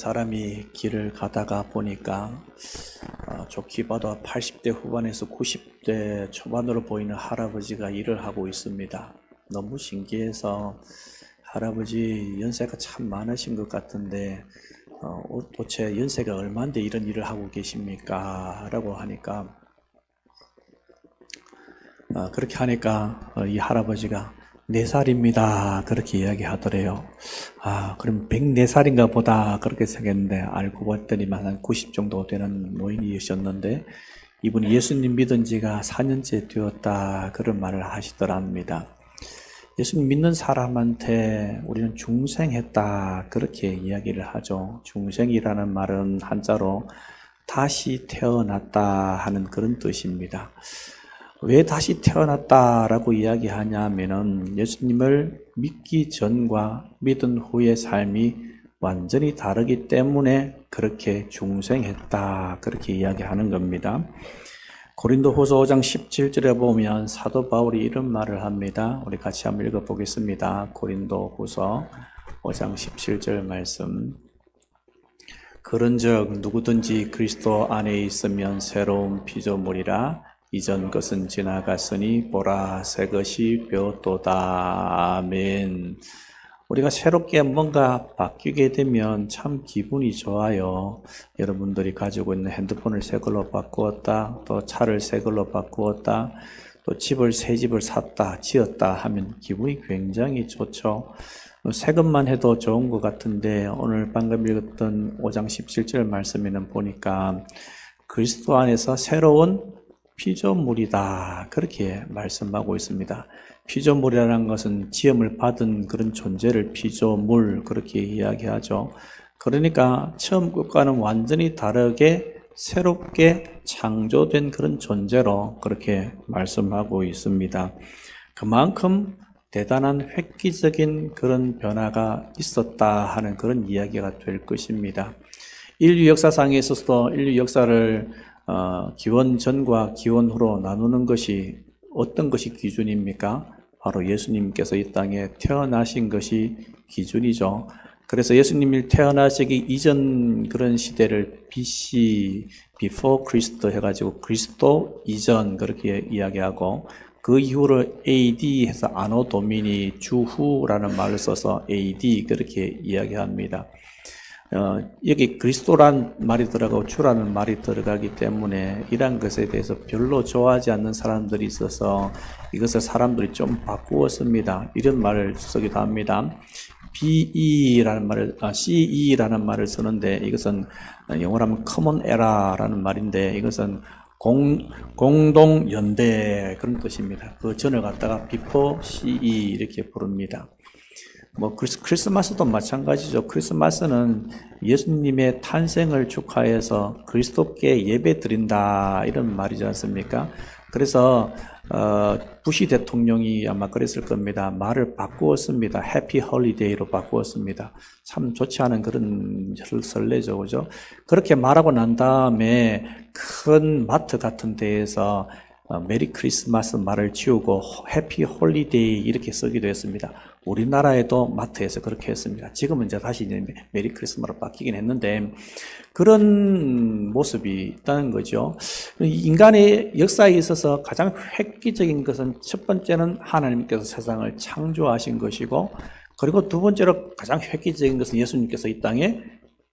사람이 길을 가다가 보니까 좋게 봐도 80대 후반에서 90대 초반으로 보이는 할아버지가 일을 하고 있습니다. 너무 신기해서 할아버지 연세가 참 많으신 것 같은데 도대체 연세가 얼마인데 이런 일을 하고 계십니까? 라고 하니까 그렇게 하니까 이 할아버지가 4살입니다. 그렇게 이야기하더래요. 그럼 104살인가 보다 그렇게 생각했는데 알고 봤더니만 한 90 정도 되는 노인이셨는데 이분이 예수님 믿은 지가 4년째 되었다 그런 말을 하시더랍니다. 예수님 믿는 사람한테 우리는 중생했다 그렇게 이야기를 하죠. 중생이라는 말은 한자로 다시 태어났다 하는 그런 뜻입니다. 왜 다시 태어났다라고 이야기하냐면은 예수님을 믿기 전과 믿은 후의 삶이 완전히 다르기 때문에 그렇게 중생했다 그렇게 이야기하는 겁니다. 고린도후서 5장 17절에 보면 사도 바울이 이런 말을 합니다. 우리 같이 한번 읽어보겠습니다. 고린도후서 5장 17절 말씀. 그런즉 누구든지 그리스도 안에 있으면 새로운 피조물이라 이전 것은 지나갔으니 보라 새 것이 되었도다. 아멘. 우리가 새롭게 뭔가 바뀌게 되면 참 기분이 좋아요. 여러분들이 가지고 있는 핸드폰을 새 걸로 바꾸었다, 또 차를 새 걸로 바꾸었다, 또 새 집을 샀다, 지었다 하면 기분이 굉장히 좋죠. 새 것만 해도 좋은 것 같은데 오늘 방금 읽었던 5장 17절 말씀에는 보니까 그리스도 안에서 새로운 피조물이다 그렇게 말씀하고 있습니다. 피조물이라는 것은 지음을 받은 그런 존재를 피조물 그렇게 이야기하죠. 그러니까 처음 것과는 완전히 다르게 새롭게 창조된 그런 존재로 그렇게 말씀하고 있습니다. 그만큼 대단한 획기적인 그런 변화가 있었다 하는 그런 이야기가 될 것입니다. 인류 역사상에 있어서도 인류 역사를 기원 전과 기원 후로 나누는 것이 어떤 것이 기준입니까? 바로 예수님께서 이 땅에 태어나신 것이 기준이죠. 그래서 예수님이 태어나시기 이전 그런 시대를 BC, Before Christ 해가지고 그리스도 이전 그렇게 이야기하고 그 이후로 AD 해서 아노 도미니 주후라는 말을 써서 AD 그렇게 이야기합니다. 여기 그리스도란 말이 들어가고 주라는 말이 들어가기 때문에 이러한 것에 대해서 별로 좋아하지 않는 사람들이 있어서 이것을 사람들이 좀 바꾸었습니다. 이런 말을 쓰기도 합니다. CE라는 말을 쓰는데 이것은 영어로 하면 common era라는 말인데 이것은 공동 연대 그런 뜻입니다. 그 전을 갖다가 before CE 이렇게 부릅니다. 크리스마스도 마찬가지죠. 크리스마스는 예수님의 탄생을 축하해서 그리스도께 예배 드린다 이런 말이지 않습니까? 그래서 부시 대통령이 아마 그랬을 겁니다. 말을 바꾸었습니다. 해피 홀리데이로 바꾸었습니다. 참 좋지 않은 그런 설레죠, 그죠? 그렇게 말하고 난 다음에 큰 마트 같은 데에서 메리 크리스마스 말을 지우고 해피 홀리데이 이렇게 쓰기도 했습니다. 우리나라에도 마트에서 그렇게 했습니다. 지금은 이제 다시 메리 크리스마스로 바뀌긴 했는데 그런 모습이 있다는 거죠. 인간의 역사에 있어서 가장 획기적인 것은 첫 번째는 하나님께서 세상을 창조하신 것이고 그리고 두 번째로 가장 획기적인 것은 예수님께서 이 땅에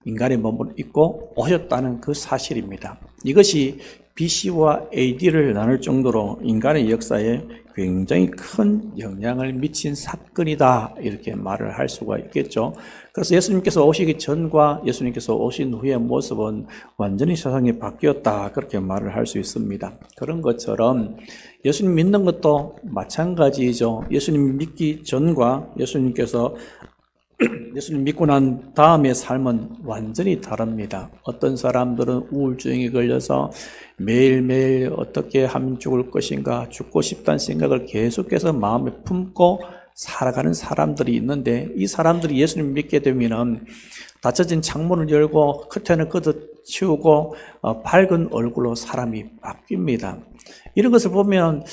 인간의 몸을 입고 오셨다는 그 사실입니다. 이것이 BC와 AD를 나눌 정도로 인간의 역사에 굉장히 큰 영향을 미친 사건이다 이렇게 말을 할 수가 있겠죠. 그래서 예수님께서 오시기 전과 예수님께서 오신 후의 모습은 완전히 세상이 바뀌었다 그렇게 말을 할 수 있습니다. 그런 것처럼 예수님 믿는 것도 마찬가지죠. 예수님 믿기 전과 예수님께서 예수님 믿고 난 다음의 삶은 완전히 다릅니다. 어떤 사람들은 우울증에 걸려서 매일매일 어떻게 하면 죽을 것인가, 죽고 싶다는 생각을 계속해서 마음에 품고 살아가는 사람들이 있는데 이 사람들이 예수님 믿게 되면 닫혀진 창문을 열고 커튼을 걷어치우고 밝은 얼굴로 사람이 바뀝니다. 이런 것을 보면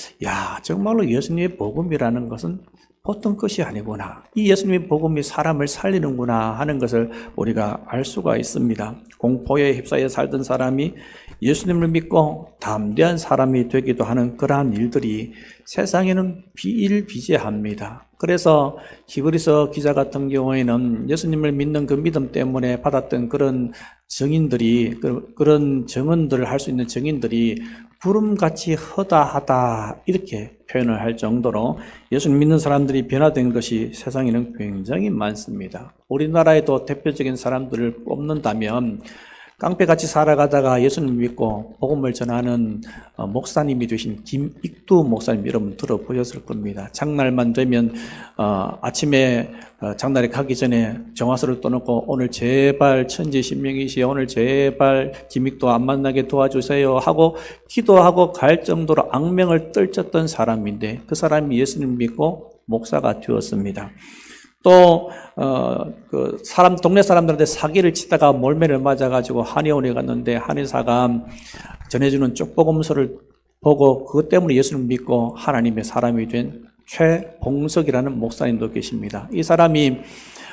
정말로 예수님의 복음이라는 것은 보통 것이 아니구나. 이 예수님의 복음이 사람을 살리는구나 하는 것을 우리가 알 수가 있습니다. 공포에 휩싸여 살던 사람이 예수님을 믿고 담대한 사람이 되기도 하는 그러한 일들이 세상에는 비일비재합니다. 그래서 히브리서 기자 같은 경우에는 예수님을 믿는 그 믿음 때문에 받았던 그런 증인들이, 그런 증언들을 할 수 있는 증인들이 구름같이 허다하다 이렇게 표현을 할 정도로 예수님 믿는 사람들이 변화된 것이 세상에는 굉장히 많습니다. 우리나라에도 대표적인 사람들을 뽑는다면 깡패같이 살아가다가 예수님 믿고 복음을 전하는 목사님이 되신 김익두 목사님 여러분 들어보셨을 겁니다. 장날만 되면 아침에 장날에 가기 전에 정화서를 떠놓고 오늘 제발 천지신명이시여 오늘 제발 김익두 안 만나게 도와주세요 하고 기도하고 갈 정도로 악명을 떨쳤던 사람인데 그 사람이 예수님 믿고 목사가 되었습니다. 또, 동네 사람들한테 사기를 치다가 몰매를 맞아가지고 한의원에 갔는데 한의사가 전해주는 쪽복음서를 보고 그것 때문에 예수를 믿고 하나님의 사람이 된 최봉석이라는 목사님도 계십니다. 이 사람이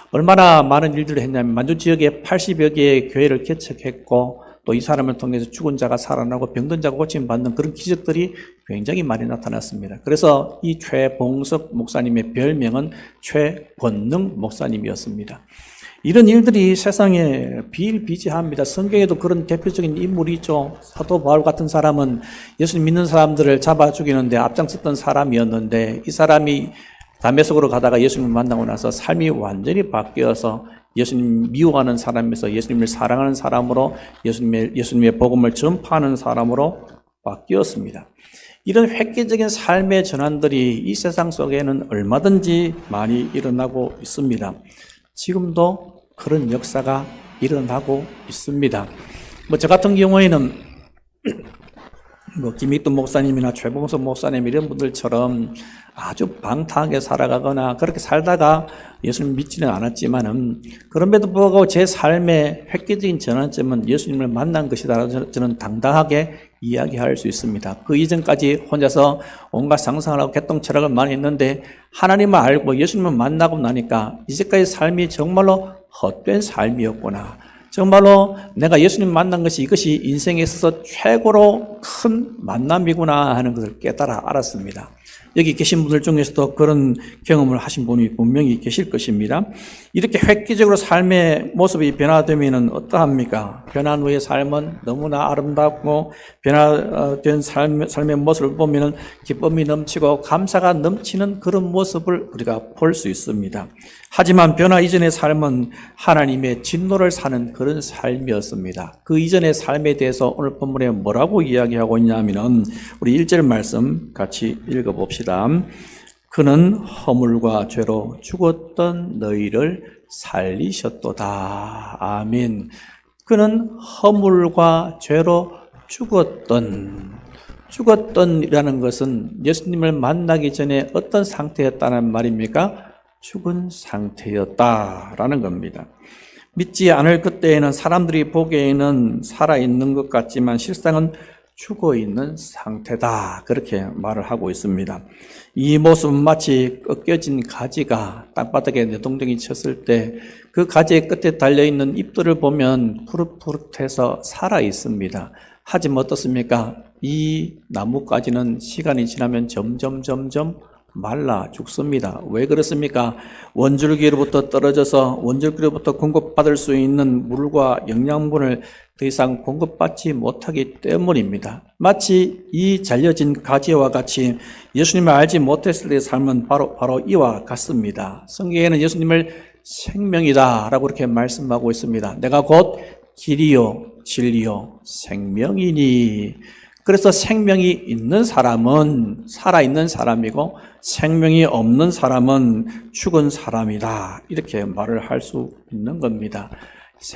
얼마나 많은 일들을 했냐면 만주 지역에 80여 개의 교회를 개척했고 또 이 사람을 통해서 죽은 자가 살아나고 병든 자가 고침받는 그런 기적들이 굉장히 많이 나타났습니다. 그래서 이 최봉석 목사님의 별명은 최권능 목사님이었습니다. 이런 일들이 세상에 비일비재합니다. 성경에도 그런 대표적인 인물이 있죠. 사도 바울 같은 사람은 예수님 믿는 사람들을 잡아 죽이는데 앞장섰던 사람이었는데 이 사람이 다메섹으로 가다가 예수님을 만나고 나서 삶이 완전히 바뀌어서 예수님 미워하는 사람에서 예수님을 사랑하는 사람으로 예수님의 복음을 전파하는 사람으로 바뀌었습니다. 이런 획기적인 삶의 전환들이 이 세상 속에는 얼마든지 많이 일어나고 있습니다. 지금도 그런 역사가 일어나고 있습니다. 저 같은 경우에는 김익두 목사님이나 최봉석 목사님 이런 분들처럼 아주 방탕하게 살아가거나 그렇게 살다가 예수님 믿지는 않았지만은 그럼에도 불구하고 제 삶의 획기적인 전환점은 예수님을 만난 것이다. 저는 당당하게 이야기할 수 있습니다. 그 이전까지 혼자서 온갖 상상을 하고 개똥철학을 많이 했는데 하나님을 알고 예수님을 만나고 나니까 이제까지 삶이 정말로 헛된 삶이었구나. 정말로 내가 예수님 만난 것이 이것이 인생에 있어서 최고로 큰 만남이구나 하는 것을 깨달아 알았습니다. 여기 계신 분들 중에서도 그런 경험을 하신 분이 분명히 계실 것입니다. 이렇게 획기적으로 삶의 모습이 변화되면 어떠합니까? 변한 후의 삶은 너무나 아름답고 변화된 삶의 모습을 보면 기쁨이 넘치고 감사가 넘치는 그런 모습을 우리가 볼 수 있습니다. 하지만 변화 이전의 삶은 하나님의 진노를 사는 그런 삶이었습니다. 그 이전의 삶에 대해서 오늘 본문에 뭐라고 이야기하고 있냐면 우리 1절 말씀 같이 읽어봅시다. 그는 허물과 죄로 죽었던 너희를 살리셨도다. 아멘. 그는 허물과 죄로 죽었던이라는 것은 예수님을 만나기 전에 어떤 상태였다는 말입니까? 죽은 상태였다라는 겁니다. 믿지 않을 그때에는 사람들이 보기에는 살아있는 것 같지만 실상은 죽어있는 상태다. 그렇게 말을 하고 있습니다. 이 모습은 마치 꺾여진 가지가 땅바닥에 내동댕이 쳤을 때 그 가지의 끝에 달려있는 잎들을 보면 푸릇푸릇해서 살아있습니다. 하지만 어떻습니까? 이 나뭇가지는 시간이 지나면 점점 말라 죽습니다. 왜 그렇습니까? 원줄기로부터 떨어져서 원줄기로부터 공급받을 수 있는 물과 영양분을 더 이상 공급받지 못하기 때문입니다. 마치 이 잘려진 가지와 같이 예수님을 알지 못했을 때의 삶은 바로 이와 같습니다. 성경에는 예수님을 생명이다 라고 이렇게 말씀하고 있습니다. 내가 곧 길이요 진리요 생명이니. 그래서 생명이 있는 사람은 살아있는 사람이고 생명이 없는 사람은 죽은 사람이다. 이렇게 말을 할 수 있는 겁니다.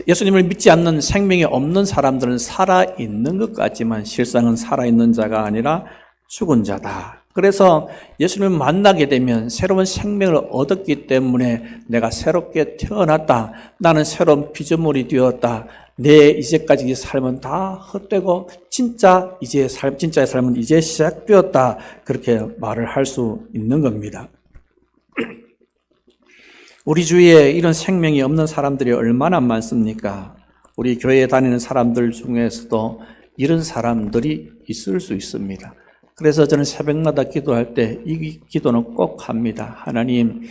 예수님을 믿지 않는 생명이 없는 사람들은 살아있는 것 같지만 실상은 살아있는 자가 아니라 죽은 자다. 그래서 예수님을 만나게 되면 새로운 생명을 얻었기 때문에 내가 새롭게 태어났다. 나는 새로운 피조물이 되었다. 내 이제까지 삶은 다 헛되고 진짜의 삶은 이제 시작되었다. 그렇게 말을 할 수 있는 겁니다. 우리 주위에 이런 생명이 없는 사람들이 얼마나 많습니까? 우리 교회에 다니는 사람들 중에서도 이런 사람들이 있을 수 있습니다. 그래서 저는 새벽마다 기도할 때 이 기도는 꼭 합니다. 하나님,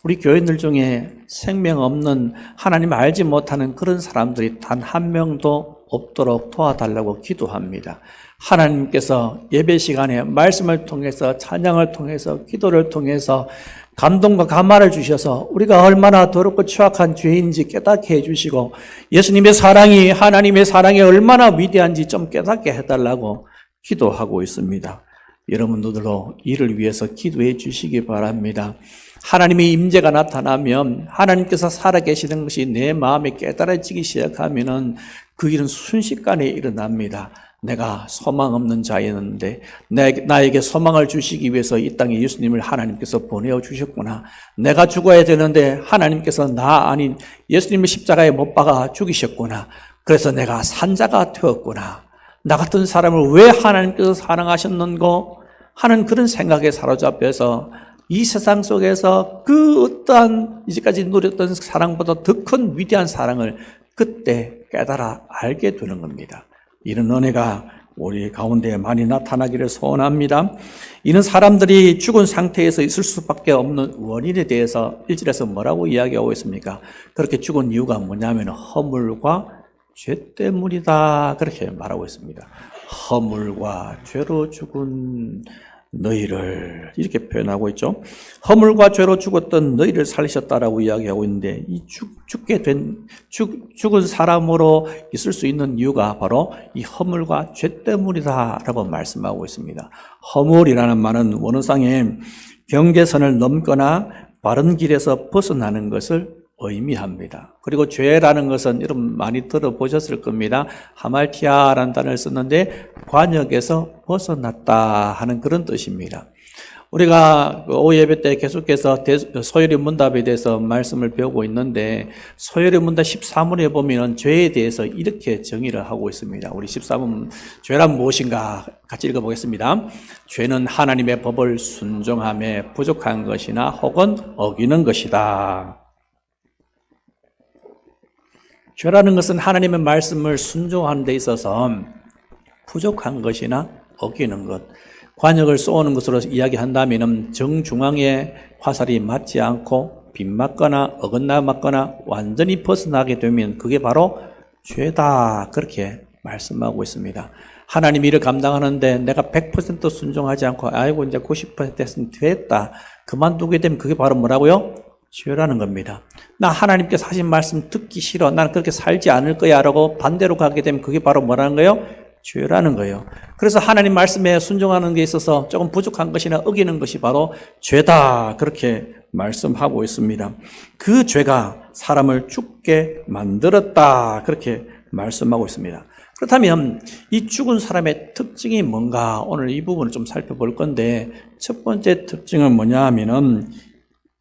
우리 교인들 중에 생명 없는, 하나님 알지 못하는 그런 사람들이 단 한 명도 없도록 도와달라고 기도합니다. 하나님께서 예배 시간에 말씀을 통해서, 찬양을 통해서, 기도를 통해서 감동과 감화를 주셔서 우리가 얼마나 더럽고 추악한 죄인지 깨닫게 해주시고, 예수님의 사랑이, 하나님의 사랑이 얼마나 위대한지 좀 깨닫게 해달라고 기도하고 있습니다. 여러분들도 이를 위해서 기도해 주시기 바랍니다. 하나님의 임재가 나타나면, 하나님께서 살아계시는 것이 내 마음에 깨달아지기 시작하면은 그 일은 순식간에 일어납니다. 내가 소망 없는 자였는데 나에게 소망을 주시기 위해서 이 땅에 예수님을 하나님께서 보내어 주셨구나. 내가 죽어야 되는데 하나님께서 나 아닌 예수님을 십자가에 못 박아 죽이셨구나. 그래서 내가 산자가 되었구나. 나 같은 사람을 왜 하나님께서 사랑하셨는고 하는 그런 생각에 사로잡혀서 이 세상 속에서 그 어떠한 이제까지 누렸던 사랑보다 더 큰 위대한 사랑을 그때 깨달아 알게 되는 겁니다. 이런 은혜가 우리 가운데 많이 나타나기를 소원합니다. 이런 사람들이 죽은 상태에서 있을 수밖에 없는 원인에 대해서 1절에서 뭐라고 이야기하고 있습니까? 그렇게 죽은 이유가 뭐냐면 허물과 죄 때문이다, 그렇게 말하고 있습니다. 허물과 죄로 죽은 너희를, 이렇게 표현하고 있죠. 허물과 죄로 죽었던 너희를 살리셨다라고 이야기하고 있는데, 이 죽은 사람으로 있을 수 있는 이유가 바로 이 허물과 죄 때문이다라고 말씀하고 있습니다. 허물이라는 말은 원어상에 경계선을 넘거나 바른 길에서 벗어나는 것을 의미합니다. 그리고 죄라는 것은 여러분 많이 들어보셨을 겁니다. 하말티아라는 단어를 썼는데 관역에서 벗어났다 하는 그런 뜻입니다. 우리가 오후 예배 때 계속해서 소요리 문답에 대해서 말씀을 배우고 있는데, 소요리 문답 13문에 보면 죄에 대해서 이렇게 정의를 하고 있습니다. 우리 13문, 죄란 무엇인가 같이 읽어보겠습니다. 죄는 하나님의 법을 순종함에 부족한 것이나 혹은 어기는 것이다. 죄라는 것은 하나님의 말씀을 순종하는 데 있어서 부족한 것이나 어기는 것, 관역을 쏘는 것으로 이야기한다면 정중앙에 화살이 맞지 않고 빗맞거나 어긋나 맞거나 완전히 벗어나게 되면 그게 바로 죄다, 그렇게 말씀하고 있습니다. 하나님이 이를 감당하는데 내가 100% 순종하지 않고 아이고 이제 90% 했으면 됐다, 그만두게 되면 그게 바로 뭐라고요? 죄라는 겁니다. 나 하나님께서 하신 말씀 듣기 싫어, 나는 그렇게 살지 않을 거야 라고 반대로 가게 되면 그게 바로 뭐라는 거예요? 죄라는 거예요. 그래서 하나님 말씀에 순종하는 데 있어서 조금 부족한 것이나 어기는 것이 바로 죄다, 그렇게 말씀하고 있습니다. 그 죄가 사람을 죽게 만들었다, 그렇게 말씀하고 있습니다. 그렇다면 이 죽은 사람의 특징이 뭔가, 오늘 이 부분을 좀 살펴볼 건데, 첫 번째 특징은 뭐냐 하면은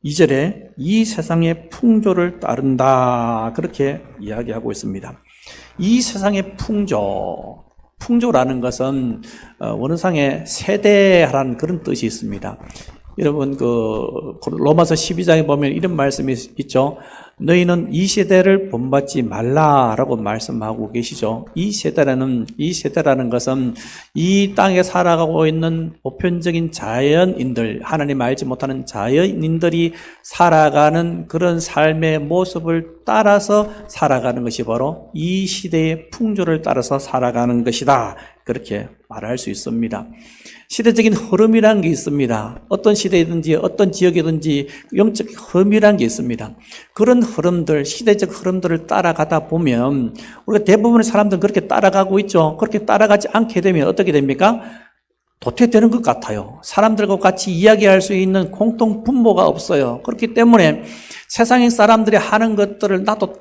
2절에 이 세상의 풍조를 따른다, 그렇게 이야기하고 있습니다. 이 세상의 풍조라는 것은 원어상에 세대라는 그런 뜻이 있습니다. 여러분 로마서 12장에 보면 이런 말씀이 있죠. 너희는 이 세대를 본받지 말라라고 말씀하고 계시죠. 이 세대라는 것은 이 땅에 살아가고 있는 보편적인 자연인들, 하나님 알지 못하는 자연인들이 살아가는 그런 삶의 모습을 따라서 살아가는 것이 바로 이 시대의 풍조를 따라서 살아가는 것이다, 그렇게 말할 수 있습니다. 시대적인 흐름이라는 게 있습니다. 어떤 시대이든지 어떤 지역이든지 영적 흐름이라는 게 있습니다. 그런 흐름들, 시대적 흐름들을 따라가다 보면 우리가 대부분의 사람들은 그렇게 따라가고 있죠. 그렇게 따라가지 않게 되면 어떻게 됩니까? 도태되는 것 같아요. 사람들과 같이 이야기할 수 있는 공통 분모가 없어요. 그렇기 때문에 세상의 사람들이 하는 것들을 나도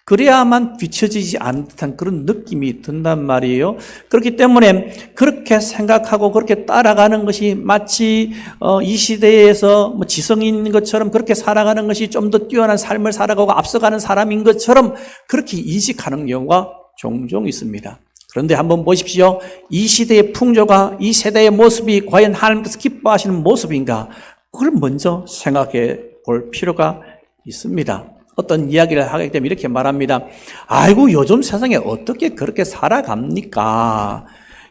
그래야만 뒤처지지 않는 듯한 그런 느낌이 든단 말이에요. 그렇기 때문에 그렇게 생각하고 그렇게 따라가는 것이 마치 이 시대에서 지성인 것처럼 그렇게 살아가는 것이 좀 더 뛰어난 삶을 살아가고 앞서가는 사람인 것처럼 그렇게 인식하는 경우가 종종 있습니다. 그런데 한번 보십시오. 이 시대의 풍조가, 이 세대의 모습이 과연 하나님께서 기뻐하시는 모습인가? 그걸 먼저 생각해 볼 필요가 있습니다. 어떤 이야기를 하게 되면 이렇게 말합니다. 아이고, 요즘 세상에 어떻게 그렇게 살아갑니까?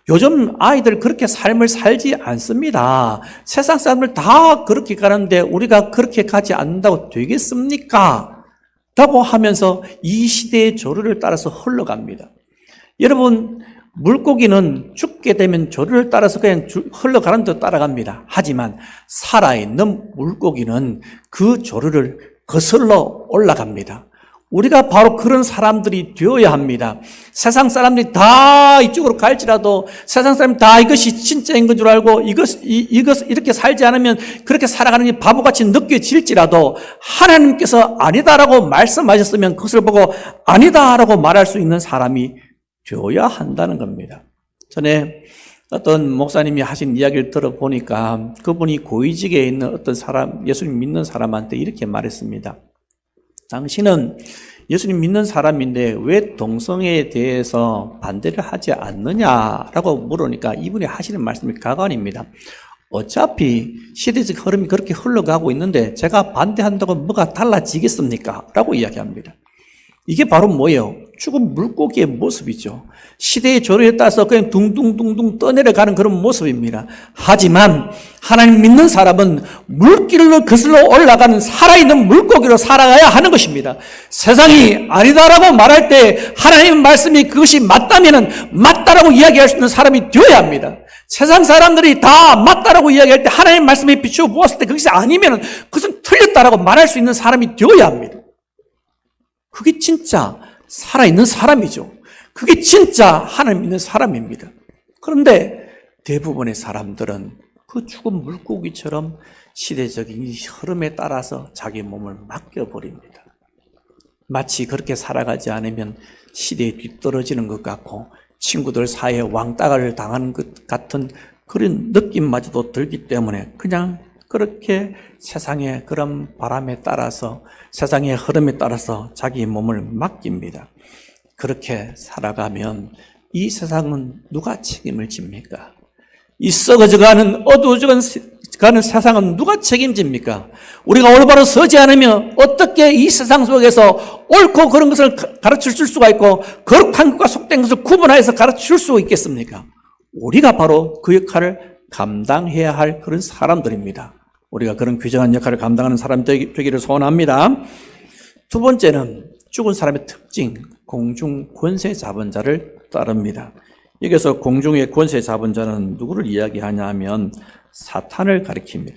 요즘 아이들 그렇게 삶을 살지 않습니다. 세상 사람들 다 그렇게 가는데 우리가 그렇게 가지 않는다고 되겠습니까? 라고 하면서 이 시대의 조류를 따라서 흘러갑니다. 여러분, 물고기는 죽게 되면 조류를 따라서 그냥 흘러가는 대로 따라갑니다. 하지만 살아있는 물고기는 그 조류를 거슬러 올라갑니다. 우리가 바로 그런 사람들이 되어야 합니다. 세상 사람들이 다 이쪽으로 갈지라도 세상 사람이 다 이것이 진짜인 건 줄 알고 이것 이렇게 살지 않으면 그렇게 살아가는 게 바보같이 느껴질지라도 하나님께서 아니다라고 말씀하셨으면 그것을 보고 아니다라고 말할 수 있는 사람이 되어야 한다는 겁니다. 전에 어떤 목사님이 하신 이야기를 들어보니까 그분이 고위직에 있는 어떤 사람, 예수님 믿는 사람한테 이렇게 말했습니다. 당신은 예수님 믿는 사람인데 왜 동성애에 대해서 반대를 하지 않느냐라고 물으니까 이분이 하시는 말씀이 가관입니다. 어차피 시대적 흐름이 그렇게 흘러가고 있는데 제가 반대한다고 뭐가 달라지겠습니까? 라고 이야기합니다. 이게 바로 뭐예요? 죽은 물고기의 모습이죠. 시대의 조류에 따라서 그냥 둥둥둥둥 떠내려가는 그런 모습입니다. 하지만 하나님 믿는 사람은 물길을 거슬러 올라가는 살아있는 물고기로 살아가야 하는 것입니다. 세상이 아니다라고 말할 때 하나님의 말씀이 그것이 맞다면 맞다라고 이야기할 수 있는 사람이 되어야 합니다. 세상 사람들이 다 맞다라고 이야기할 때 하나님의 말씀에 비추어 보았을 때 그것이 아니면 그것은 틀렸다라고 말할 수 있는 사람이 되어야 합니다. 그게 진짜 살아있는 사람이죠. 그게 진짜 하나님 믿는 사람입니다. 그런데 대부분의 사람들은 그 죽은 물고기처럼 시대적인 흐름에 따라서 자기 몸을 맡겨버립니다. 마치 그렇게 살아가지 않으면 시대에 뒤떨어지는 것 같고 친구들 사이에 왕따를 당하는 것 같은 그런 느낌마저도 들기 때문에 그냥 그렇게 세상의 그런 바람에 따라서 세상의 흐름에 따라서 자기 몸을 맡깁니다. 그렇게 살아가면 이 세상은 누가 책임을 집니까? 이 썩어져가는 어두워져가는 세상은 누가 책임집니까? 우리가 올바로 서지 않으면 어떻게 이 세상 속에서 옳고 그런 것을 가르쳐 줄 수가 있고 거룩한 것과 속된 것을 구분하여서 가르쳐 줄 수 있겠습니까? 우리가 바로 그 역할을 감당해야 할 그런 사람들입니다. 우리가 그런 귀중한 역할을 감당하는 사람 되기를 소원합니다. 두 번째는 죽은 사람의 특징, 공중 권세 잡은 자를 따릅니다. 여기서 공중의 권세 잡은 자는 누구를 이야기하냐 하면 사탄을 가리킵니다.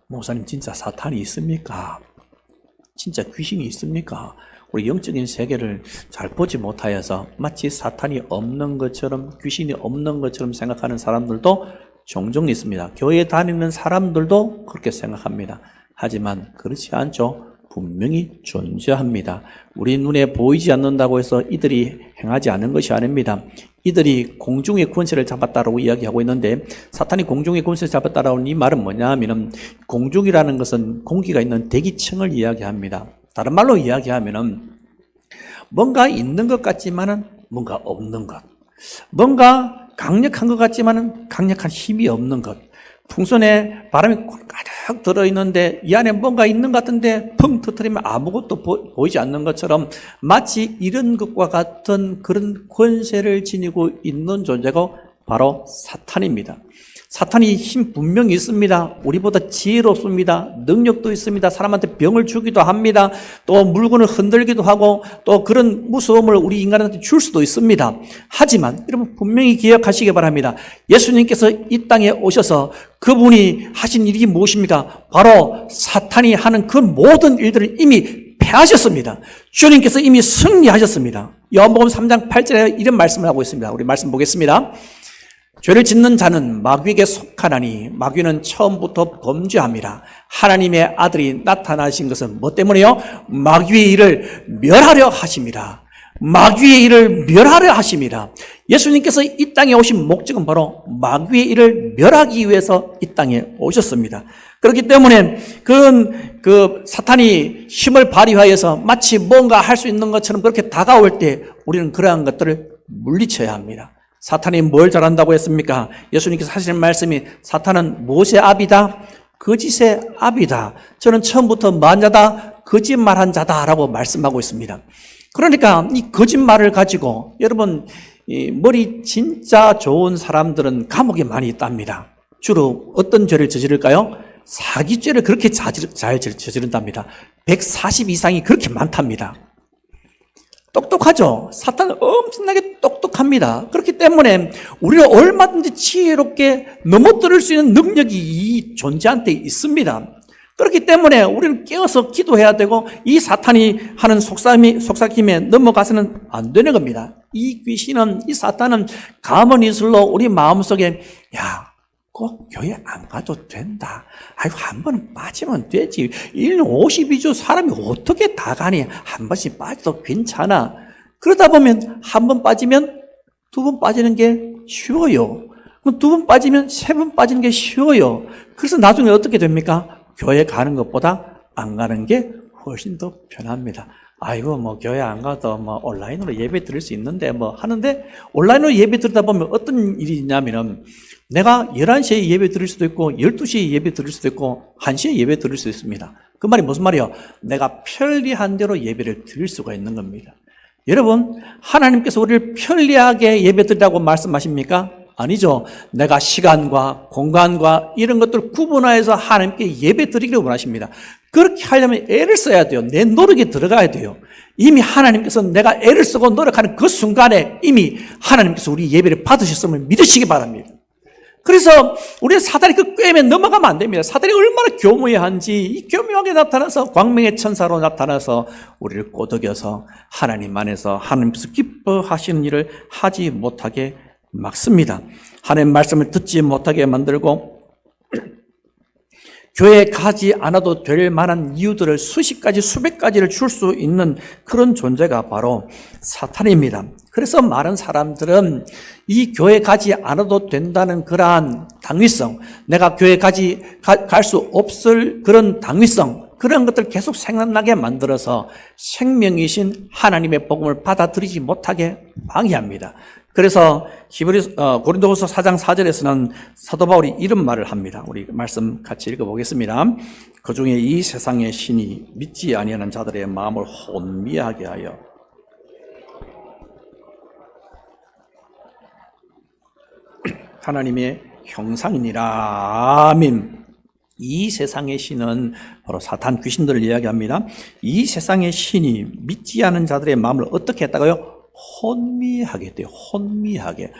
목사님, 진짜 사탄이 있습니까? 진짜 귀신이 있습니까? 우리 영적인 세계를 잘 보지 못하여서 마치 사탄이 없는 것처럼 귀신이 없는 것처럼 생각하는 사람들도 종종 있습니다. 교회에 다니는 사람들도 그렇게 생각합니다. 하지만 그렇지 않죠. 분명히 존재합니다. 우리 눈에 보이지 않는다고 해서 이들이 행하지 않은 것이 아닙니다. 이들이 공중의 권세를 잡았다라고 이야기하고 있는데 사탄이 공중의 권세를 잡았다라는 이 말은 뭐냐 하면 공중이라는 것은 공기가 있는 대기층을 이야기합니다. 다른 말로 이야기하면은 뭔가 있는 것 같지만은 뭔가 없는 것, 뭔가 강력한 것 같지만은 강력한 힘이 없는 것, 풍선에 바람이 가득 들어있는데 이 안에 뭔가 있는 것 같은데 펑 터뜨리면 아무것도 보이지 않는 것처럼 마치 이런 것과 같은 그런 권세를 지니고 있는 존재가 바로 사탄입니다. 사탄이 힘 분명히 있습니다. 우리보다 지혜롭습니다. 능력도 있습니다. 사람한테 병을 주기도 합니다. 또 물건을 흔들기도 하고 또 그런 무서움을 우리 인간한테 줄 수도 있습니다. 하지만 여러분 분명히 기억하시기 바랍니다. 예수님께서 이 땅에 오셔서 그분이 하신 일이 무엇입니까? 바로 사탄이 하는 그 모든 일들을 이미 패하셨습니다. 주님께서 이미 승리하셨습니다. 요한복음 3장 8절에 이런 말씀을 하고 있습니다. 우리 말씀 보겠습니다. 죄를 짓는 자는 마귀에게 속하나니 마귀는 처음부터 범죄함이라. 하나님의 아들이 나타나신 것은 뭐 때문에요? 마귀의 일을 멸하려 하심이라. 마귀의 일을 멸하려 하심이라. 예수님께서 이 땅에 오신 목적은 바로 마귀의 일을 멸하기 위해서 이 땅에 오셨습니다. 그렇기 때문에 그 사탄이 힘을 발휘하여서 마치 뭔가 할 수 있는 것처럼 그렇게 다가올 때 우리는 그러한 것들을 물리쳐야 합니다. 사탄이 뭘 잘한다고 했습니까? 예수님께서 하시는 말씀이 사탄은 무엇의 압이다? 거짓의 압이다. 저는 처음부터 만자다, 거짓말한 자다라고 말씀하고 있습니다. 그러니까 이 거짓말을 가지고 여러분 이 머리 진짜 좋은 사람들은 감옥에 많이 있답니다. 주로 어떤 죄를 저지를까요? 사기죄를 그렇게 잘 저지른답니다. 140 이상이 그렇게 많답니다. 똑똑하죠? 사탄은 엄청나게 똑똑합니다. 그렇기 때문에 우리가 얼마든지 지혜롭게 넘어뜨릴 수 있는 능력이 이 존재한테 있습니다. 그렇기 때문에 우리는 깨어서 기도해야 되고 이 사탄이 하는 속삭임에 넘어가서는 안 되는 겁니다. 이 귀신은, 이 사탄은 가문이슬로 우리 마음속에 꼭 교회 안 가도 된다. 아이고, 한 번은 빠지면 되지. 1년 52주 사람이 어떻게 다 가니? 한 번씩 빠져도 괜찮아. 그러다 보면 한 번 빠지면 두 번 빠지는 게 쉬워요. 두 번 빠지면 세 번 빠지는 게 쉬워요. 그래서 나중에 어떻게 됩니까? 교회 가는 것보다 안 가는 게 훨씬 더 편합니다. 아이고, 교회 안 가도 온라인으로 예배 드릴 수 있는데 하는데 온라인으로 예배 드리다 보면 어떤 일이 있냐면은 내가 11시에 예배 드릴 수도 있고 12시에 예배 드릴 수도 있고 1시에 예배 드릴 수 있습니다. 그 말이 무슨 말이에요? 내가 편리한 대로 예배를 드릴 수가 있는 겁니다. 여러분, 하나님께서 우리를 편리하게 예배 드리라고 말씀하십니까? 아니죠. 내가 시간과 공간과 이런 것들을 구분하여서 하나님께 예배 드리기를 원하십니다. 그렇게 하려면 애를 써야 돼요. 내 노력이 들어가야 돼요. 이미 하나님께서 내가 애를 쓰고 노력하는 그 순간에 이미 하나님께서 우리 예배를 받으셨음을 믿으시기 바랍니다. 그래서 우리는 사단이 그 꾀에 넘어가면 안 됩니다. 사단이 얼마나 교묘한지 이 교묘하게 나타나서 광명의 천사로 나타나서 우리를 꼬드겨서 하나님 안에서 하나님께서 기뻐하시는 일을 하지 못하게 막습니다. 하나님 말씀을 듣지 못하게 만들고 교회에 가지 않아도 될 만한 이유들을 수십 가지 수백 가지를 줄 수 있는 그런 존재가 바로 사탄입니다. 그래서 많은 사람들은 이 교회 가지 않아도 된다는 그러한 당위성, 내가 교회 갈 수 없을 그런 당위성, 그런 것들 계속 생각나게 만들어서 생명이신 하나님의 복음을 받아들이지 못하게 방해합니다. 그래서 고린도후서 4장 4절에서는 사도 바울이 이런 말을 합니다. 우리 말씀 같이 읽어보겠습니다. 그중에 이 세상의 신이 믿지 아니하는 자들의 마음을 혼미하게 하여 하나님의 형상이니라. 아멘. 이 세상의 신은 바로 사탄 귀신들을 이야기합니다. 이 세상의 신이 믿지 않은 자들의 마음을 어떻게 했다고요? 혼미하게 돼요. 혼미하게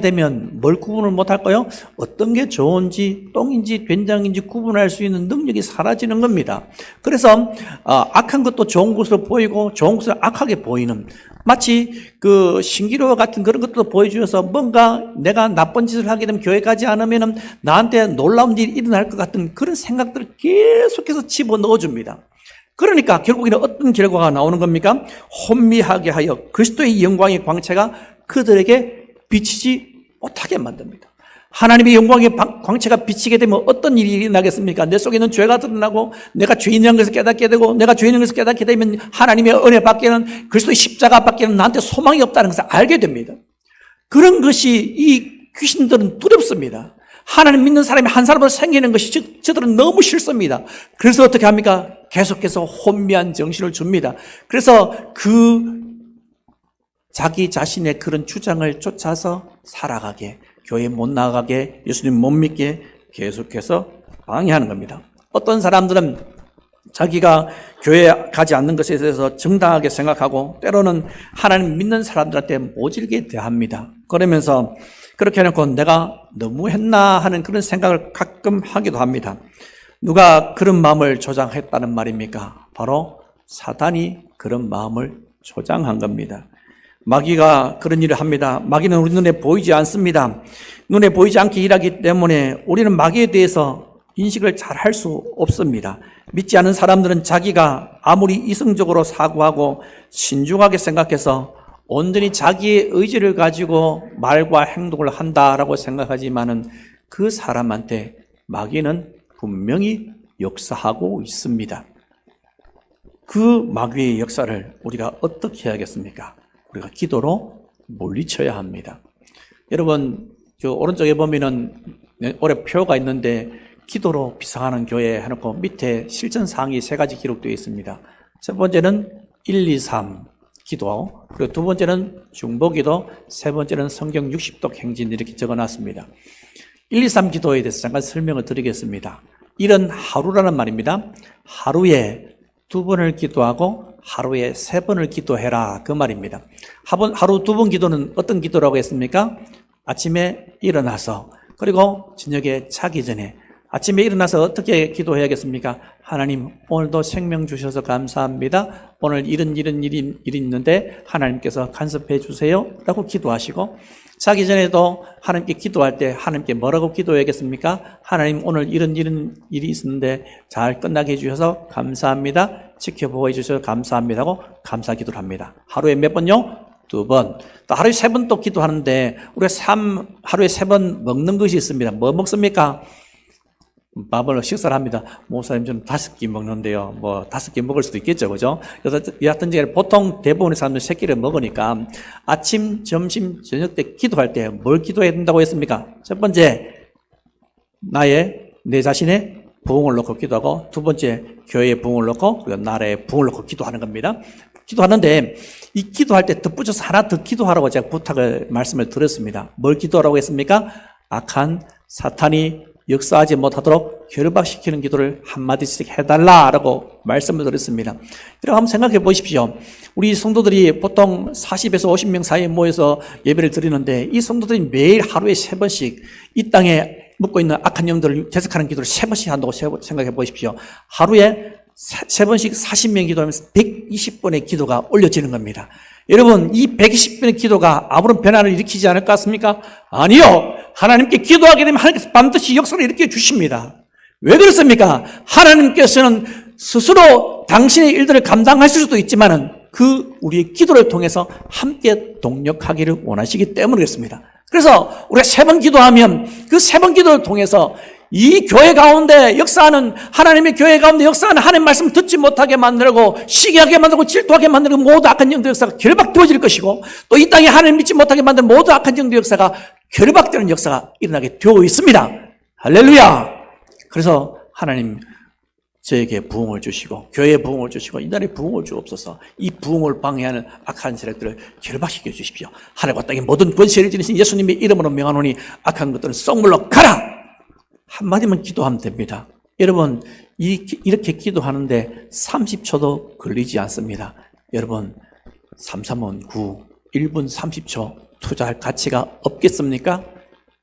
되면 뭘 구분을 못할까요? 어떤 게 좋은지 똥인지 된장인지 구분할 수 있는 능력이 사라지는 겁니다. 그래서 악한 것도 좋은 것으로 보이고 좋은 것을 악하게 보이는, 마치 그 신기루 같은 그런 것도 보여주셔서 뭔가 내가 나쁜 짓을 하게 되면 교회 가지 않으면 나한테 놀라운 일이 일어날 것 같은 그런 생각들을 계속해서 집어넣어줍니다. 그러니까 결국에는 어떤 결과가 나오는 겁니까? 혼미하게 하여 그리스도의 영광의 광채가 그들에게 비치지 못하게 만듭니다. 하나님의 영광의 광채가 비치게 되면 어떤 일이 일어나겠습니까? 내 속에 있는 죄가 드러나고 내가 죄인이라는 것을 깨닫게 되고, 내가 죄인인 것을 깨닫게 되면 하나님의 은혜 밖에는, 그리스도의 십자가 밖에는 나한테 소망이 없다는 것을 알게 됩니다. 그런 것이 이 귀신들은 두렵습니다. 하나님 믿는 사람이 한 사람으로 생기는 것이 저들은 너무 싫습니다. 그래서 어떻게 합니까? 계속해서 혼미한 정신을 줍니다. 그래서 자기 자신의 그런 주장을 쫓아서 살아가게, 교회 못 나가게, 예수님 못 믿게 계속해서 방해하는 겁니다. 어떤 사람들은 자기가 교회 가지 않는 것에 대해서 정당하게 생각하고 때로는 하나님 믿는 사람들한테 모질게 대합니다. 그러면서 그렇게 해놓고 내가 너무했나 하는 그런 생각을 가끔 하기도 합니다. 누가 그런 마음을 조장했다는 말입니까? 바로 사탄이 그런 마음을 조장한 겁니다. 마귀가 그런 일을 합니다. 마귀는 우리 눈에 보이지 않습니다. 눈에 보이지 않게 일하기 때문에 우리는 마귀에 대해서 인식을 잘 할 수 없습니다. 믿지 않은 사람들은 자기가 아무리 이성적으로 사고하고 신중하게 생각해서 온전히 자기의 의지를 가지고 말과 행동을 한다라고 생각하지만은 그 사람한테 마귀는 분명히 역사하고 있습니다. 그 마귀의 역사를 우리가 어떻게 해야겠습니까? 우리가 기도로 물리쳐야 합니다. 여러분, 저 오른쪽에 보면은 올해 표가 있는데 기도로 비상하는 교회 해놓고 밑에 실천 사항이 3가지 기록되어 있습니다. 첫 번째는 1, 2, 3 기도, 그리고 두 번째는 중보기도, 세 번째는 성경 60도 행진 이렇게 적어놨습니다. 1, 2, 3 기도에 대해서 잠깐 설명을 드리겠습니다. 일은 하루라는 말입니다. 하루에 2번을 기도하고 하루에 3번을 기도해라 그 말입니다. 하루 2번 기도는 어떤 기도라고 했습니까? 아침에 일어나서, 그리고 저녁에 자기 전에. 아침에 일어나서 어떻게 기도해야겠습니까? 하나님, 오늘도 생명 주셔서 감사합니다. 오늘 이런 일이 있는데 하나님께서 간섭해 주세요 라고 기도하시고, 자기 전에도 하나님께 기도할 때 하나님께 뭐라고 기도해야겠습니까? 하나님, 오늘 이런 일이 있었는데 잘 끝나게 해주셔서 감사합니다. 지켜보고 해주셔서 감사합니다 하고 감사 기도를 합니다. 하루에 몇 번요? 2번. 또 하루에 3번 또 기도하는데, 우리가 하루에 3번 먹는 것이 있습니다. 뭐 먹습니까? 밥을 식사를 합니다. 목사님 저는 5끼 먹는데요. 뭐 5끼 먹을 수도 있겠죠, 그죠? 그래서 여하튼 보통 대부분의 사람들이 3끼를 먹으니까 아침, 점심, 저녁 때 기도할 때 뭘 기도해야 된다고 했습니까? 첫 번째, 내 자신의 부흥을 놓고 기도하고, 두 번째, 교회의 부흥을 놓고, 그리고 나라의 부흥을 놓고 기도하는 겁니다. 기도하는데 이 기도할 때 덧붙여서 하나 더 기도하라고 제가 말씀을 드렸습니다. 뭘 기도하라고 했습니까? 악한 사탄이 역사하지 못하도록 결박시키는 기도를 한마디씩 해달라라고 말씀을 드렸습니다. 여러분 한번 생각해 보십시오. 우리 성도들이 보통 40에서 50명 사이에 모여서 예배를 드리는데, 이 성도들이 매일 하루에 3번씩 이 땅에 묵고 있는 악한 영들을 대적하는 기도를 3번씩 한다고 생각해 보십시오. 하루에 3번씩 40명 기도하면서 120번의 기도가 올려지는 겁니다. 여러분, 이 120번의 기도가 아무런 변화를 일으키지 않을 것 같습니까? 아니요. 하나님께 기도하게 되면 하나님께서 반드시 역사를 일으켜 주십니다. 왜 그렇습니까? 하나님께서는 스스로 당신의 일들을 감당하실 수도 있지만은 우리의 기도를 통해서 함께 동력하기를 원하시기 때문에 그렇습니다. 그래서 우리가 3번 기도하면 그 3번 기도를 통해서 이 교회 가운데 역사하는, 하나님의 교회 가운데 역사하는 하나님 말씀 듣지 못하게 만들고 시기하게 만들고 질투하게 만들고 모두 악한 영들 역사가 결박되어질 것이고, 또 이 땅에 하나님 믿지 못하게 만든 모두 악한 영들 역사가 결박되는 역사가 일어나게 되어 있습니다. 할렐루야. 그래서 하나님 저에게 부흥을 주시고 교회에 부흥을 주시고 이 나라에 부흥을 주옵소서. 이 부흥을 방해하는 악한 세력들을 결박시켜 주십시오. 하늘과 땅의 모든 권세를 지니신 예수님의 이름으로 명하노니 악한 것들은 썩물로 가라. 한마디만 기도하면 됩니다. 여러분, 이렇게 기도하는데 30초도 걸리지 않습니다. 여러분, 335, 1분 30초 투자할 가치가 없겠습니까?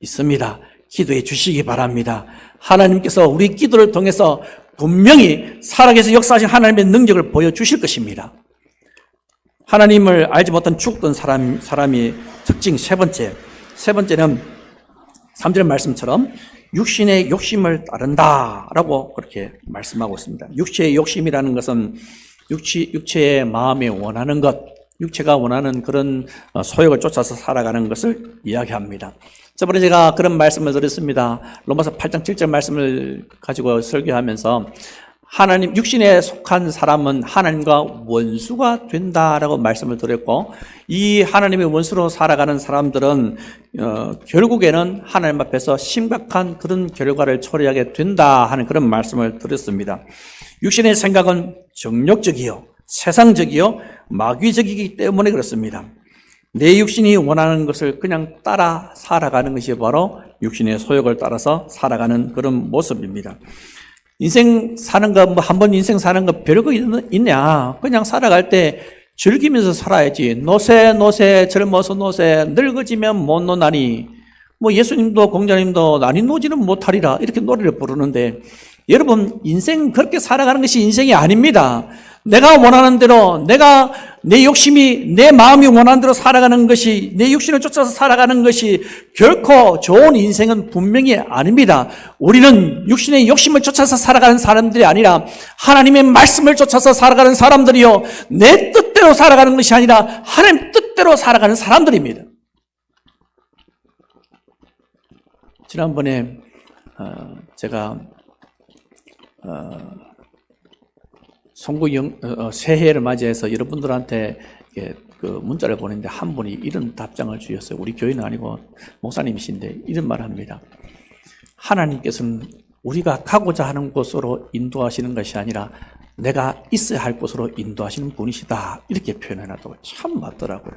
있습니다. 기도해 주시기 바랍니다. 하나님께서 우리 기도를 통해서 분명히 살아계셔 역사하신 하나님의 능력을 보여주실 것입니다. 하나님을 알지 못한 죽던 사람이 특징 세 번째는 3절 말씀처럼 육신의 욕심을 따른다라고 그렇게 말씀하고 있습니다. 육체의 욕심이라는 것은 육체의 마음에 원하는 것, 육체가 원하는 그런 소욕을 쫓아서 살아가는 것을 이야기합니다. 저번에 제가 그런 말씀을 드렸습니다. 로마서 8장 7절 말씀을 가지고 설교하면서 하나님, 육신에 속한 사람은 하나님과 원수가 된다라고 말씀을 드렸고, 이 하나님의 원수로 살아가는 사람들은 결국에는 하나님 앞에서 심각한 그런 결과를 초래하게 된다 하는 그런 말씀을 드렸습니다. 육신의 생각은 정욕적이요, 세상적이요, 마귀적이기 때문에 그렇습니다. 내 육신이 원하는 것을 그냥 따라 살아가는 것이 바로 육신의 소욕을 따라서 살아가는 그런 모습입니다. 인생 사는 거, 한 번 인생 사는 거 별거 있냐? 그냥 살아갈 때 즐기면서 살아야지. 노세, 젊어서 노세, 늙어지면 못 노나니. 예수님도 공자님도 나니 노지는 못하리라. 이렇게 노래를 부르는데, 여러분, 인생 그렇게 살아가는 것이 인생이 아닙니다. 내가 원하는 대로, 내 욕심이, 내 마음이 원하는 대로 살아가는 것이, 내 육신을 쫓아서 살아가는 것이 결코 좋은 인생은 분명히 아닙니다. 우리는 육신의 욕심을 쫓아서 살아가는 사람들이 아니라 하나님의 말씀을 쫓아서 살아가는 사람들이요, 내 뜻대로 살아가는 것이 아니라 하나님 뜻대로 살아가는 사람들입니다. 지난번에 제가 송구 새해를 맞이해서 여러분들한테 그 문자를 보냈는데 한 분이 이런 답장을 주셨어요. 우리 교회는 아니고 목사님이신데 이런 말을 합니다. 하나님께서는 우리가 가고자 하는 곳으로 인도하시는 것이 아니라 내가 있어야 할 곳으로 인도하시는 분이시다. 이렇게 표현해놔도 참 맞더라고요.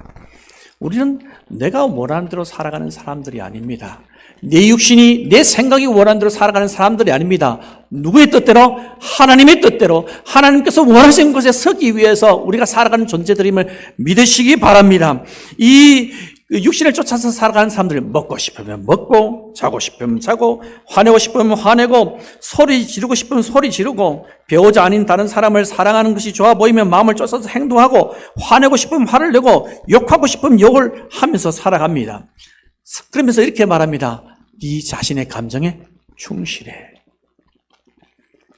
우리는 내가 원하는 대로 살아가는 사람들이 아닙니다. 내 육신이, 내 생각이 원하는 대로 살아가는 사람들이 아닙니다. 누구의 뜻대로? 하나님의 뜻대로 하나님께서 원하시는 곳에 서기 위해서 우리가 살아가는 존재들임을 믿으시기 바랍니다. 이 육신을 쫓아서 살아가는 사람들이 먹고 싶으면 먹고, 자고 싶으면 자고, 화내고 싶으면 화내고, 소리 지르고 싶으면 소리 지르고, 배우자 아닌 다른 사람을 사랑하는 것이 좋아 보이면 마음을 쫓아서 행동하고, 화내고 싶으면 화를 내고, 욕하고 싶으면 욕을 하면서 살아갑니다. 그러면서 이렇게 말합니다. 네 자신의 감정에 충실해.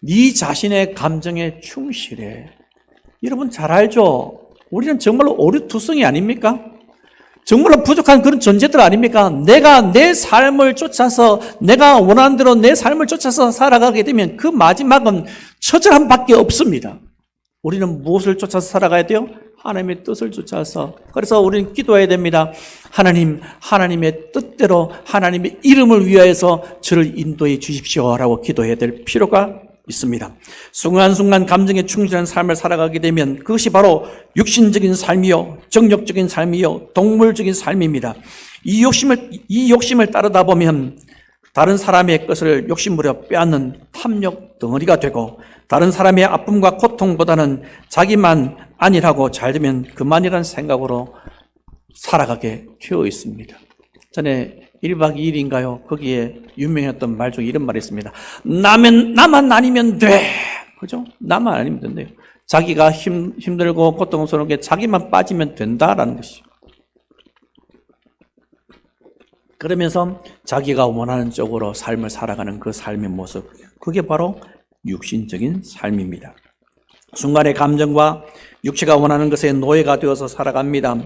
네 자신의 감정에 충실해. 여러분 잘 알죠? 우리는 정말로 오류투성이 아닙니까? 정말로 부족한 그런 존재들 아닙니까? 내가 내 삶을 쫓아서, 내가 원하는 대로 내 삶을 쫓아서 살아가게 되면 그 마지막은 처절함밖에 없습니다. 우리는 무엇을 쫓아서 살아가야 돼요? 하나님의 뜻을 쫓아서. 그래서 우리는 기도해야 됩니다. 하나님, 하나님의 뜻대로 하나님의 이름을 위하여서 저를 인도해 주십시오라고 기도해야 될 필요가 있습니다. 순간순간 감정에 충실한 삶을 살아가게 되면 그것이 바로 육신적인 삶이요, 정욕적인 삶이요, 동물적인 삶입니다. 이 욕심을 따르다 보면 다른 사람의 것을 욕심부려 빼앗는 탐욕 덩어리가 되고, 다른 사람의 아픔과 고통보다는 자기만 안일하고 잘 되면 그만이라는 생각으로 살아가게 되어 있습니다. 전에 1박 2일인가요? 거기에 유명했던 말 중에 이런 말이 있습니다. 나만 아니면 돼. 그죠? 나만 아니면 된대요. 자기가 힘들고 고통스러운 게 자기만 빠지면 된다라는 것이죠. 그러면서 자기가 원하는 쪽으로 삶을 살아가는 그 삶의 모습, 그게 바로 육신적인 삶입니다. 순간의 감정과 육체가 원하는 것에 노예가 되어서 살아갑니다.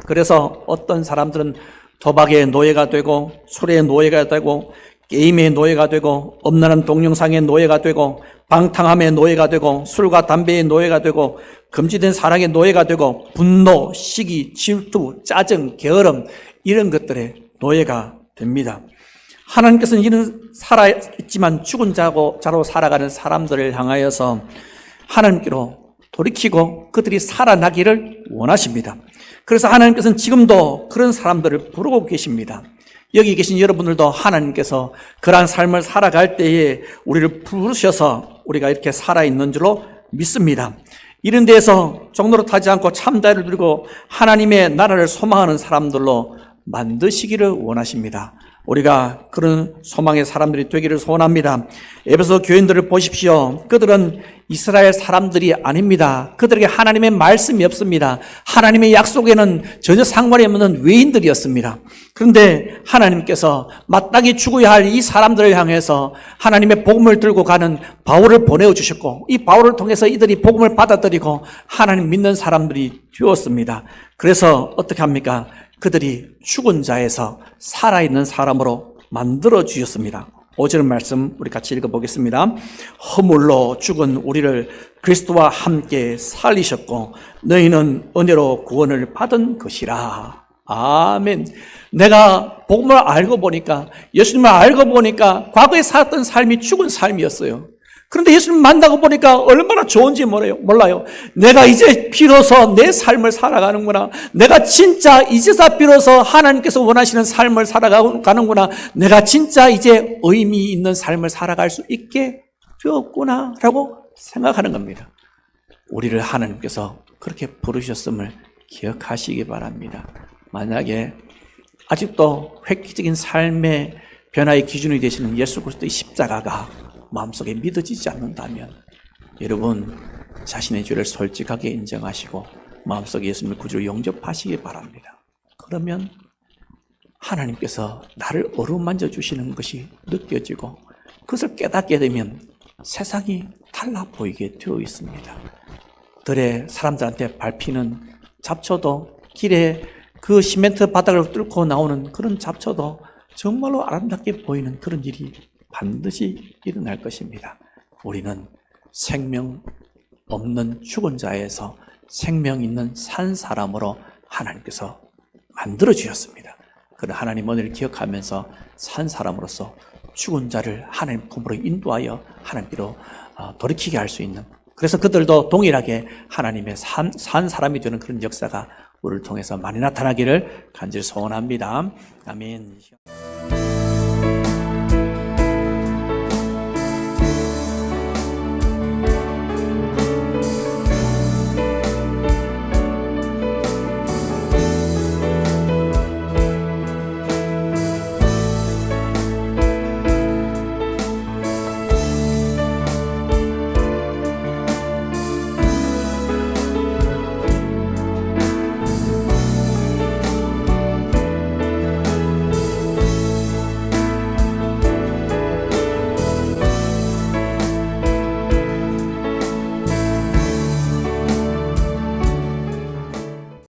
그래서 어떤 사람들은 도박의 노예가 되고, 술의 노예가 되고, 게임의 노예가 되고, 엄란한 동영상의 노예가 되고, 방탕함의 노예가 되고, 술과 담배의 노예가 되고, 금지된 사랑의 노예가 되고, 분노, 시기, 질투, 짜증, 게으름, 이런 것들의 노예가 됩니다. 하나님께서는 이런 살아있지만 죽은 자로 살아가는 사람들을 향하여서 하나님께로 돌이키고 그들이 살아나기를 원하십니다. 그래서 하나님께서는 지금도 그런 사람들을 부르고 계십니다. 여기 계신 여러분들도 하나님께서 그러한 삶을 살아갈 때에 우리를 부르셔서 우리가 이렇게 살아있는 줄로 믿습니다. 이런 데에서 종로로 타지 않고 참다를 누리고 하나님의 나라를 소망하는 사람들로 만드시기를 원하십니다. 우리가 그런 소망의 사람들이 되기를 소원합니다. 에베소 교인들을 보십시오. 그들은 이스라엘 사람들이 아닙니다. 그들에게 하나님의 말씀이 없습니다. 하나님의 약속에는 전혀 상관이 없는 외인들이었습니다. 그런데 하나님께서 마땅히 죽어야 할 이 사람들을 향해서 하나님의 복음을 들고 가는 바울을 보내주셨고, 이 바울을 통해서 이들이 복음을 받아들이고 하나님 믿는 사람들이 되었습니다. 그래서 어떻게 합니까? 그들이 죽은 자에서 살아있는 사람으로 만들어 주셨습니다. 5절 말씀 우리 같이 읽어보겠습니다. 허물로 죽은 우리를 그리스도와 함께 살리셨고 너희는 은혜로 구원을 받은 것이라. 아멘. 내가 복음을 알고 보니까, 예수님을 알고 보니까 과거에 살았던 삶이 죽은 삶이었어요. 그런데 예수님 만나고 보니까 얼마나 좋은지 몰라요. 내가 이제 비로소 내 삶을 살아가는구나. 내가 진짜 이제서 비로소 하나님께서 원하시는 삶을 살아가는구나. 내가 진짜 이제 의미 있는 삶을 살아갈 수 있게 되었구나 라고 생각하는 겁니다. 우리를 하나님께서 그렇게 부르셨음을 기억하시기 바랍니다. 만약에 아직도 획기적인 삶의 변화의 기준이 되시는 예수 그리스도의 십자가가 마음속에 믿어지지 않는다면 여러분 자신의 죄를 솔직하게 인정하시고 마음속에 예수님을 구주로 영접하시기 바랍니다. 그러면 하나님께서 나를 어루만져 주시는 것이 느껴지고 그것을 깨닫게 되면 세상이 달라 보이게 되어 있습니다. 들에 사람들한테 밟히는 잡초도, 길에 그 시멘트 바닥을 뚫고 나오는 그런 잡초도 정말로 아름답게 보이는 그런 일이 반드시 일어날 것입니다. 우리는 생명 없는 죽은 자에서 생명 있는 산 사람으로 하나님께서 만들어 주셨습니다. 그런 하나님 은혜를 기억하면서 산 사람으로서 죽은 자를 하나님 품으로 인도하여 하나님께로 돌이키게 할 수 있는, 그래서 그들도 동일하게 하나님의 산 사람이 되는 그런 역사가 우리를 통해서 많이 나타나기를 간절히 소원합니다. 아멘.